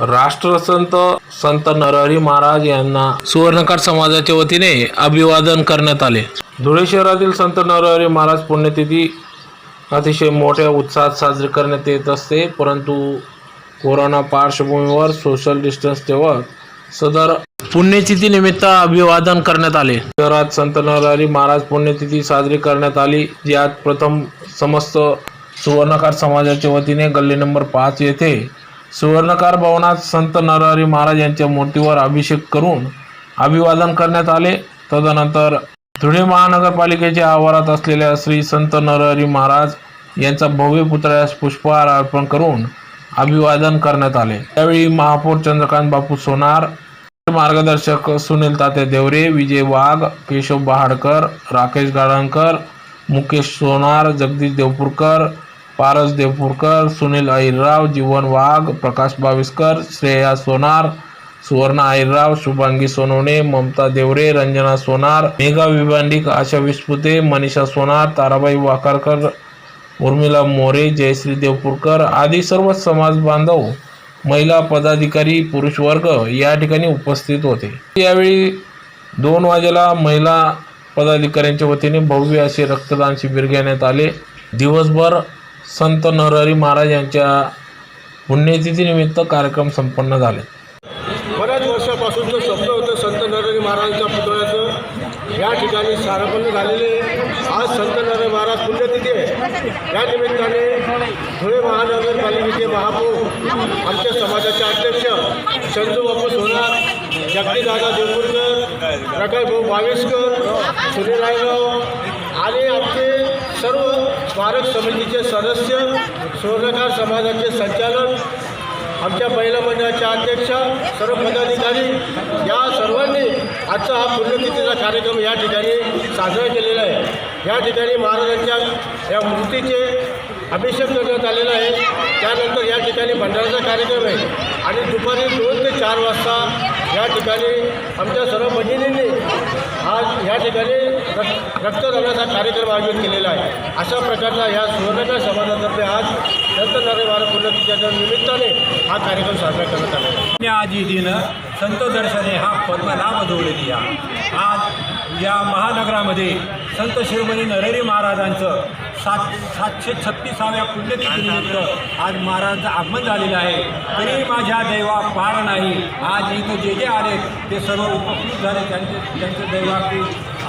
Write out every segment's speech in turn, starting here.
राष्ट्रसंत संत नरहरी महाराज यांना सुवर्णकार समाजाच्या वतीने अभिवादन करण्यात आले। धुळे शहरातील संत नरहरी महाराज पुण्यतिथी अतिशय मोठ्या उत्साहात साजरी करण्यात येत असते, परंतु कोरोना पार्श्वभूमीवर सोशल डिस्टन्स ठेवत सदर पुण्यतिथी निमित्त अभिवादन करण्यात आले। शहरात संत नरहरी महाराज पुण्यतिथी साजरी करण्यात आली, ज्यात प्रथम समस्त सुवर्णकार समाजाच्या वतीने गल्ली नंबर 5 येथे सुवर्णकार भवनात संत नरहरी महाराज यांच्या मूर्तीवर अभिषेक करून अभिवादन करण्यात आले। तदनंतर धुळे महानगरपालिकेच्या आवारात असलेल्या श्री संत नरहरी महाराज यांचा भव्य पुतळ्यास पुष्पहार अर्पण करून अभिवादन करण्यात आले। त्यावेळी महापौर चंद्रकांत बापू सोनार, मार्गदर्शक सुनील तात्या देवरे, विजय वाघ, केशव बहाडकर, राकेश गाळणकर, मुकेश सोनार, जगदीश देवपूरकर, पारस देवपूरकर, सुनील अहिरराव, जीवन वाघ, प्रकाश बाविस्कर, श्रेया सोनार, सुवर्ण अहिरराव, शुभांगी सोनवणे, ममता देवरे, रंजना सोनार, मेघा विभांडिक, आशा विस्पुते, मनीषा सोनार, ताराबाई वाकारकर, उर्मिला मोरे, जयश्री देवपूरकर आदी सर्व समाज बांधव, महिला पदाधिकारी, पुरुष वर्ग या ठिकाणी उपस्थित होते। यावेळी 2 वाजेला महिला पदाधिकाऱ्यांच्या वतीने भव्य असे रक्तदान शिबिर घेण्यात आले। दिवसभर संत नरहरी महाराज यांच्या पुण्यतिथी निमित्त कार्यक्रम संपन्न झाले। बऱ्याच वर्षापासूनचं स्वप्न होतं संत नरहरी महाराजांच्या पुतळ्याचं या ठिकाणी सारपन्न झालेले आज संत नरहरी महाराज पुण्यतिथी आहे। या निमित्ताने धुळे महानगरपालिकेचे महापौर, आमच्या समाजाचे अध्यक्ष चंदू बापू सोनार, जगदीशदादा देवपूरकर, प्रकाश भाऊ बाविस्कर, सुनील अहिरराव आणि आमचे सर्व स्मारक समितीचे सदस्य, सुवर्णकार समाजाचे संचालक, आमच्या महिला मंडळाच्या अध्यक्षा, सर्व पदाधिकारी या सर्वांनी आजचा हा पुण्यतिथीचा कार्यक्रम या ठिकाणी साजरा केलेला आहे। या ठिकाणी महाराजांच्या या मूर्तीचे अभिषेक करण्यात आलेला आहे। त्यानंतर या ठिकाणी भंडाराचा कार्यक्रम आहे आणि दुपारी 2 ते 4 वाजता या ठिकाणी आमच्या सर्व भगिनींनी आज या ठिकाणी रक्तदानाचा कार्यक्रम आयोजित केलेला आहे। अशा प्रकारचा या सुवर्णकार समाजातर्फे आज संत नरहरी महाराज पुण्यतिथीच्या निमित्ताने हा कार्यक्रम साजरा करण्यात आला आहे। आजी दिन संत दर्शने हा पद्मनाभ जोडली आज या महानगरामध्ये संत शिरोमणी नरहरी महाराजांचं 736व्या पुण्यतिथीनिमित्त आज महाराजांचं आगमन झालेलं आहे। तरी माझ्या दैवा पार नाही। आज इथं जे आले ते सर्व उपकृत झाले, त्यांचं दैवाची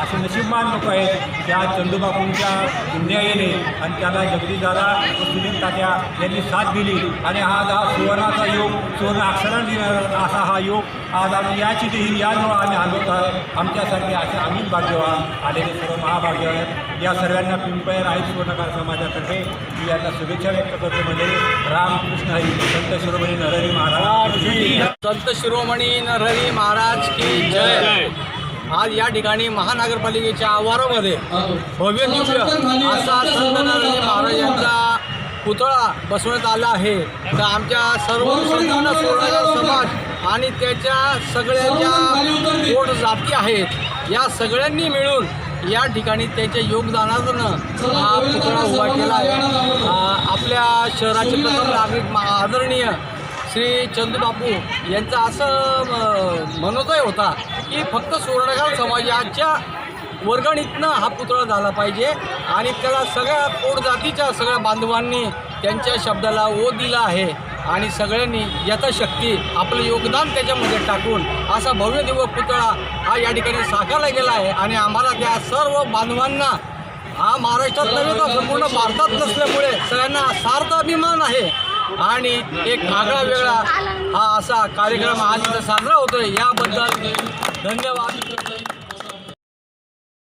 असे नशीबवान लोक आहेत त्या चंदूबापूंच्या पुण्याईने आणि त्याला जगदीशदादा व सुनील तात्या यांनी साथ दिली आणि आज हा सुवर्णाचा योग, सुवर्ण अक्षरांनी असा हा योग आज आम्ही याची देही याजवळ आम्ही आलो आहे। आमच्यासारखे असे अनेक भाग्यवान आलेले सर्व महाभाग्यवान या सर्वांना पिंपळनेर आहे सुवर्णकार समाजातर्फे मी यांना शुभेच्छा व्यक्त करतो। म्हणजे रामकृष्ण हरी, संत शिरोमणी नरहरी महाराज, संत शिरोमणी नरहरी महाराज की जय। आज या ठिकाणी महानगरपालिकेच्या आवारामध्ये भव्य दिव्य असा संत नरहरी महाराज यांचा पुतळा बसवण्यात आला आहे। तर आमच्या सर्व संपूर्ण सुवर्णकार समाज आणि त्याच्या सगळ्या ज्या पोट जाती आहेत या सगळ्यांनी मिळून या ठिकाणी त्याच्या योगदानातून हा पुतळा उभा केला आहे। आपल्या शहराचे प्रथम नागरिक आदरणीय श्री चंदूबापू यांचा असं मनोदय होता की फक्त सुवर्णकार समाजाच्या वर्गणीतनं हा पुतळा झाला पाहिजे आणि त्याला सगळ्या पोट जातीच्या सगळ्या बांधवांनी त्यांच्या शब्दाला ओढ दिला आहे आणि सगळ्यांनी यथाशक्ती आपलं योगदान त्याच्यामध्ये टाकून असा भव्य दिव्य पुतळा हा या ठिकाणी साकारला गेला आहे। आणि आम्हाला त्या सर्व बांधवांना हा महाराष्ट्रात नव्हे तर संपूर्ण भारतात नसल्यामुळे सगळ्यांना सार्थ अभिमान आहे आणि एक आगळा वेगळा हा असा कार्यक्रम आज इथं साजरा होतोय। याबद्दल धन्यवाद।